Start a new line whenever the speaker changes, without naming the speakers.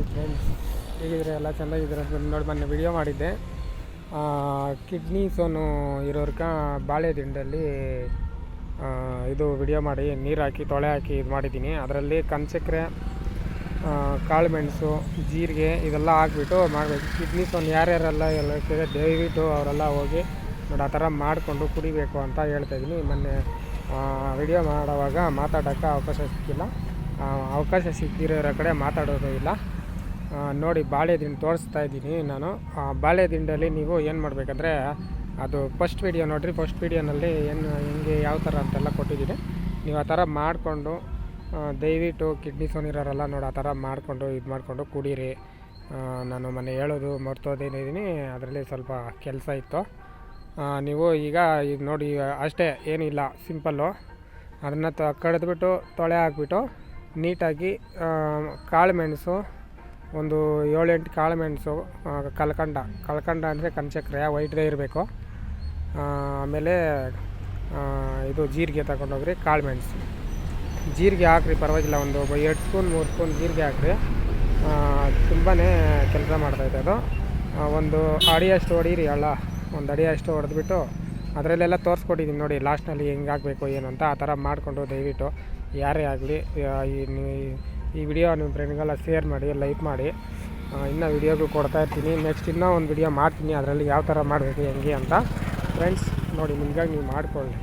Hi friends, ಹೇಗಿದ್ರೆ ಎಲ್ಲ ಚೆಂದಾಗಿದ್ದಾರೆ ನೋಡಿ. ಮೊನ್ನೆ ವಿಡಿಯೋ ಮಾಡಿದ್ದೆ ಕಿಡ್ನಿ ಸೋನು ಇರೋರ್ಕ ಬಾಳೆ ದಿಂಡಲ್ಲಿ ಇದು ವಿಡಿಯೋ ಮಾಡಿ ನೀರು ಹಾಕಿ ತೊಳೆ ಹಾಕಿ ಇದು ಮಾಡಿದ್ದೀನಿ. ಅದರಲ್ಲಿ ಕನ್ಸಕ್ರೆ, ಕಾಳು ಮೆಣಸು, ಜೀರಿಗೆ ಇದೆಲ್ಲ ಹಾಕ್ಬಿಟ್ಟು ಮಾಡಬೇಕು. ಕಿಡ್ನಿ ಸೋನ್ ಯಾರ್ಯಾರೆಲ್ಲ ಎಲ್ಲ ದಯವಿಟ್ಟು ಅವರೆಲ್ಲ ಹೋಗಿ ನೋಡಿ ಆ ಥರ ಮಾಡಿಕೊಂಡು ಕುಡಿಬೇಕು ಅಂತ ಹೇಳ್ತಾಯಿದ್ದೀನಿ. ಮೊನ್ನೆ ವಿಡಿಯೋ ಮಾಡೋವಾಗ ಮಾತಾಡೋಕ್ಕೆ ಅವಕಾಶ ಸಿಕ್ಕಿರೋ ಕಡೆ ಮಾತಾಡೋದು ಇಲ್ಲ. ನೋಡಿ ಬಾಳೆ ದಿಂಡು ತೋರಿಸ್ತಾ ಇದ್ದೀನಿ ನಾನು. ಬಾಳೆ ದಿಂಡಲ್ಲಿ ನೀವು ಏನು ಮಾಡಬೇಕಂದ್ರೆ, ಅದು ಫಸ್ಟ್ ವೀಡಿಯೋ ನೋಡಿರಿ. ಫಸ್ಟ್ ವೀಡಿಯೋನಲ್ಲಿ ಹೆಂಗೆ ಯಾವ ಥರ ಅಂತೆಲ್ಲ ಕೊಟ್ಟಿದ್ದೀನಿ. ನೀವು ಆ ಥರ ಮಾಡಿಕೊಂಡು ದಯವಿಟ್ಟು ಕಿಡ್ನಿ ಸ್ಟೋನ್ ಇರೋರೆಲ್ಲ ನೋಡಿ ಆ ಥರ ಮಾಡಿಕೊಂಡು ಇದು ಮಾಡಿಕೊಂಡು ಕುಡೀರಿ. ನಾನು ಮೊನ್ನೆ ಹೇಳೋದು ಮರ್ತೋದೇನಿದ್ದೀನಿ, ಅದರಲ್ಲಿ ಸ್ವಲ್ಪ ಕೆಲಸ ಇತ್ತು. ನೀವು ಈಗ ಇದು ನೋಡಿ ಅಷ್ಟೇ, ಏನಿಲ್ಲ, ಸಿಂಪಲ್ಲು. ಅದನ್ನು ಕಡಿದ್ಬಿಟ್ಟು ತೊಳೆ ಹಾಕ್ಬಿಟ್ಟು ನೀಟಾಗಿ ಕಾಳು ಮೆಣಸು ಒಂದು 7-8 ಕಾಳು ಮೆಣಸು, ಕಲ್ಕಂಡ ಅಂದರೆ ಕನ್ಸಕ್ರೆ ವೈಟ್ದೇ ಇರಬೇಕು. ಆಮೇಲೆ ಇದು ಜೀರಿಗೆ ತಗೊಂಡೋಗ್ರಿ. ಕಾಳು ಮೆಣಸು ಜೀರಿಗೆ ಹಾಕ್ರಿ, ಪರವಾಗಿಲ್ಲ. ಒಂದು 2 ಸ್ಪೂನ್ 3 ಸ್ಪೂನ್ ಜೀರಿಗೆ ಹಾಕ್ರಿ. ತುಂಬಾ ಕೆಲಸ ಮಾಡ್ತಾಯಿದೆ ಅದು. ಒಂದು ಅಡಿಯಷ್ಟು ಹೊಡೀರಿ, ಒಂದು ಅಡಿಯಷ್ಟು ಹೊಡೆದ್ಬಿಟ್ಟು ಅದರಲ್ಲೆಲ್ಲ ತೋರಿಸ್ಕೊಟ್ಟಿದ್ದೀನಿ ನೋಡಿ ಲಾಸ್ಟ್ನಲ್ಲಿ ಹೆಂಗೆ ಹಾಕಬೇಕು ಏನು ಅಂತ. ಆ ಥರ ಮಾಡಿಕೊಂಡು ದಯವಿಟ್ಟು ಯಾರೇ ಆಗಲಿ ಈ ವಿಡಿಯೋ ನಿಮ್ಮ ಫ್ರೆಂಡ್ಗೆಲ್ಲ ಶೇರ್ ಮಾಡಿ, ಲೈಕ್ ಮಾಡಿ. ಇನ್ನೂ ವಿಡಿಯೋಗಳು ಕೊಡ್ತಾಯಿರ್ತೀನಿ. ನೆಕ್ಸ್ಟ್ ಇನ್ನೂ ಒಂದು ವಿಡಿಯೋ ಮಾಡ್ತೀನಿ, ಅದರಲ್ಲಿ ಯಾವ ಥರ ಮಾಡಬೇಕು ಹೆಂಗೆ ಅಂತ. ಫ್ರೆಂಡ್ಸ್ ನೋಡಿ, ನಿಮಗಾಗಿ ನೀವು ಮಾಡಿಕೊಳ್ಳಿ.